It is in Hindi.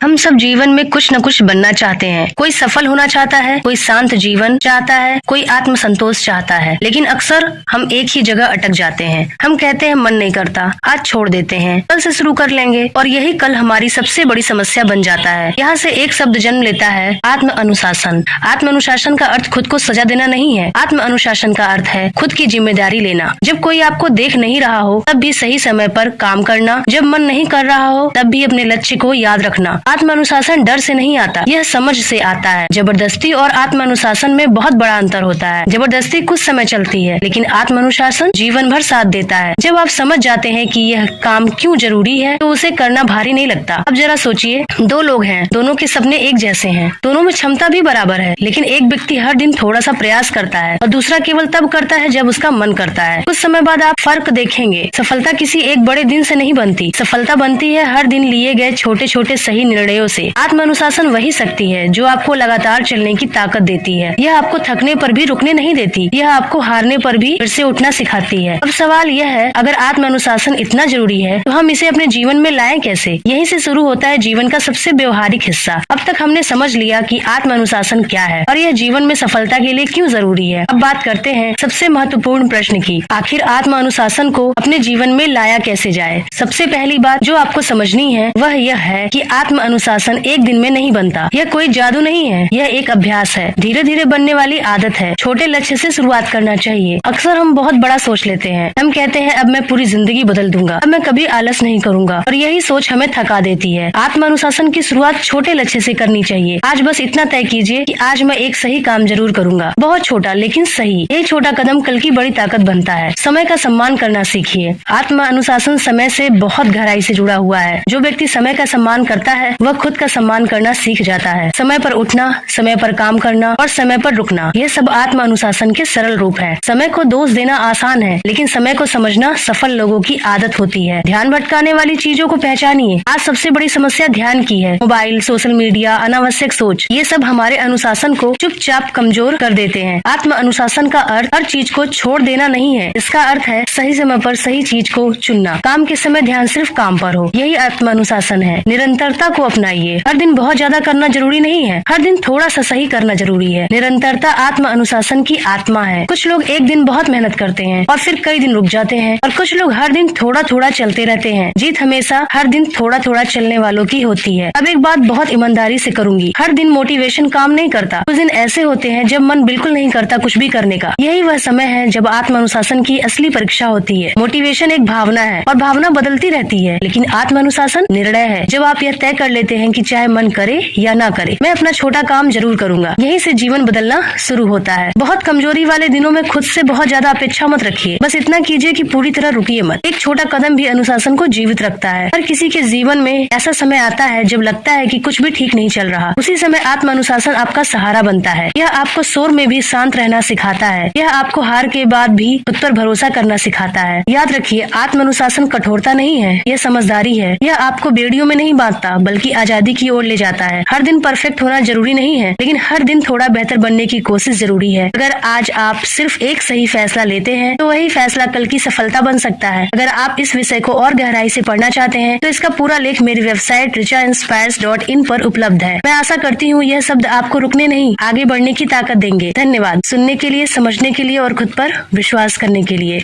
हम सब जीवन में कुछ न कुछ बनना चाहते हैं। कोई सफल होना चाहता है, कोई शांत जीवन चाहता है, कोई आत्म संतोष चाहता है। लेकिन अक्सर हम एक ही जगह अटक जाते हैं। हम कहते हैं मन नहीं करता, आज छोड़ देते हैं, कल से शुरू कर लेंगे, और यही कल हमारी सबसे बड़ी समस्या बन जाता है। यहाँ से एक शब्द जन्म लेता है, आत्म अनुशासन। आत्म अनुशासन का अर्थ खुद को सजा देना नहीं है। आत्म अनुशासन का अर्थ है खुद की जिम्मेदारी लेना। जब कोई आपको देख नहीं रहा हो तब भी सही समय पर काम करना, जब मन नहीं कर रहा हो तब भी अपने लक्ष्य को याद रखना। आत्म अनुशासन डर से नहीं आता, यह समझ से आता है। जबरदस्ती और आत्म अनुशासन में बहुत बड़ा अंतर होता है। जबरदस्ती कुछ समय चलती है, लेकिन आत्म अनुशासन जीवन भर साथ देता है। जब आप समझ जाते हैं कि यह काम क्यों जरूरी है तो उसे करना भारी नहीं लगता। अब जरा सोचिए, दो लोग हैं, दोनों के सपने एक जैसे हैं, दोनों में क्षमता भी बराबर है, लेकिन एक व्यक्ति हर दिन थोड़ा सा प्रयास करता है और दूसरा केवल तब करता है जब उसका मन करता है। कुछ समय बाद आप फर्क देखेंगे। सफलता किसी एक बड़े दिन से नहीं बनती, सफलता बनती है हर दिन लिए गए छोटे छोटे सही निर्णयों से। आत्म अनुशासन वही शक्ति है जो आपको लगातार चलने की ताकत देती है। यह आपको थकने पर भी रुकने नहीं देती, यह आपको हारने पर भी फिर से उठना सिखाती है। अब सवाल यह है, अगर आत्म अनुशासन इतना जरूरी है तो हम इसे अपने जीवन में लाएं कैसे? यहीं से शुरू होता है जीवन का सबसे व्यवहारिक हिस्सा। अब तक हमने समझ लिया कि आत्म अनुशासन क्या है और यह जीवन में सफलता के लिए क्यों जरूरी है। अब बात करते हैं सबसे महत्वपूर्ण प्रश्न की, आखिर आत्म अनुशासन को अपने जीवन में लाया कैसे जाए। सबसे पहली बात जो आपको समझनी है वह यह है कि आत्म अनुशासन एक दिन में नहीं बनता। यह कोई जादू नहीं है, यह एक अभ्यास है, धीरे धीरे बनने वाली आदत है। छोटे लक्ष्य से शुरुआत करना चाहिए। अक्सर हम बहुत बड़ा सोच लेते हैं। हम कहते हैं अब मैं पूरी जिंदगी बदल दूंगा, अब मैं कभी आलस नहीं करूंगा, और यही सोच हमें थका देती है। आत्म अनुशासन की शुरुआत छोटे लक्ष्य से करनी चाहिए। आज बस इतना तय कीजिए कि आज मैं एक सही काम जरूर करूंगा, बहुत छोटा लेकिन सही। यही छोटा कदम कल की बड़ी ताकत बनता है। समय का सम्मान करना सीखिए। आत्म अनुशासन समय से बहुत गहराई से जुड़ा हुआ है। जो व्यक्ति समय का सम्मान करता है वह खुद का सम्मान करना सीख जाता है। समय पर उठना, समय पर काम करना और समय पर रुकना, ये सब आत्म अनुशासन के सरल रूप है। समय को दोष देना आसान है, लेकिन समय को समझना सफल लोगों की आदत होती है। ध्यान भटकाने वाली चीजों को पहचानिए। आज सबसे बड़ी समस्या ध्यान की है। मोबाइल, सोशल मीडिया, अनावश्यक सोच, ये सब हमारे अनुशासन को चुपचाप कमजोर कर देते हैं। आत्म अनुशासन का अर्थ हर चीज को छोड़ देना नहीं है। इसका अर्थ है सही समय पर सही चीज को चुनना। काम के समय ध्यान सिर्फ काम पर हो, यही आत्म अनुशासन है। निरंतरता को अपनाइए। हर दिन बहुत ज्यादा करना जरूरी नहीं है, हर दिन थोड़ा सा सही करना जरूरी है। निरंतरता आत्म अनुशासन की आत्मा है। कुछ लोग एक दिन बहुत मेहनत करते हैं और फिर कई दिन रुक जाते हैं, और कुछ लोग हर दिन थोड़ा थोड़ा चलते रहते हैं। जीत हमेशा हर दिन थोड़ा थोड़ा चलने वालों की होती है। अब एक बात बहुत ईमानदारी से करूंगी, हर दिन मोटिवेशन काम नहीं करता। कुछ दिन ऐसे होते हैं जब मन बिल्कुल नहीं करता कुछ भी करने का। यही वह समय है जब आत्म अनुशासन की असली परीक्षा होती है। मोटिवेशन एक भावना है और भावना बदलती रहती है, लेकिन आत्म अनुशासन निर्णय है। जब आप यह तय कर लेते हैं कि चाहे मन करे या ना करे, मैं अपना छोटा काम जरूर करूंगा, यहीं से जीवन बदलना शुरू होता है। बहुत कमजोरी वाले दिनों में खुद से बहुत ज्यादा अपेक्षा मत रखिए। बस इतना कीजिए कि पूरी तरह रुकिए मत। एक छोटा कदम भी अनुशासन को जीवित रखता है। हर किसी के जीवन में ऐसा समय आता है जब लगता है कि कुछ भी ठीक नहीं चल रहा। उसी समय आत्म अनुशासन आपका सहारा बनता है। यह आपको शोर में भी शांत रहना सिखाता है। यह आपको हार के बाद भी खुद पर भरोसा करना सिखाता है। याद रखिए, आत्म अनुशासन कठोरता नहीं है, यह समझदारी है। यह आपको बेड़ियों में नहीं बांधता बल्कि आजादी की ओर ले जाता है। हर दिन परफेक्ट होना जरूरी नहीं है, लेकिन हर दिन थोड़ा बेहतर बनने की कोशिश जरूरी है। अगर आज आप सिर्फ एक सही फैसला लेते हैं तो वही फैसला कल की सफलता बन सकता है। अगर आप इस विषय को और गहराई से पढ़ना चाहते हैं तो इसका पूरा लेख मेरी वेबसाइट richainspires.in पर उपलब्ध है। मैं आशा करती हूँ यह शब्द आपको रुकने नहीं, आगे बढ़ने की ताकत देंगे। धन्यवाद सुनने के लिए, समझने के लिए और खुद पर विश्वास करने के लिए।